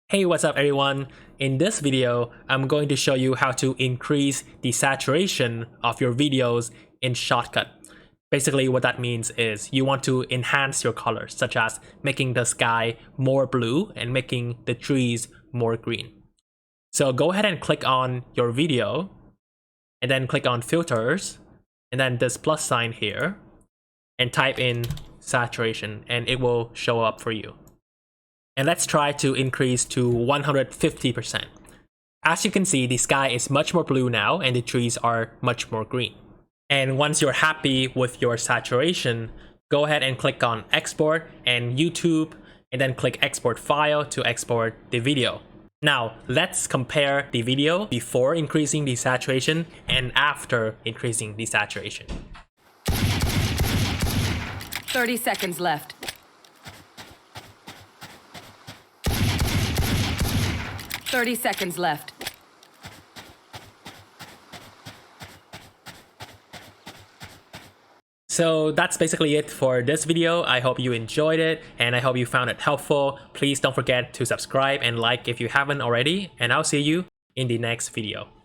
Hey, what's up everyone? In this video, I'm going to show you how to increase the saturation of your videos in ShotCut. Basically what that means is you want to enhance your colors, such as making the sky more blue and making the trees more green. So go ahead and click on your video and then click on filters and then this plus sign here and type in saturation and it will show up for you. And let's try to increase to 150%. As you can see, the sky is much more blue now and the trees are much more green. And once you're happy with your saturation, go ahead and click on export and YouTube and then click export file to export the video. Now let's compare the video before increasing the saturation and after increasing the saturation. 30 seconds left. 30 seconds left. So that's basically it for this video. I hope you enjoyed it and I hope you found it helpful. Please don't forget to subscribe and like if you haven't already, and I'll see you in the next video.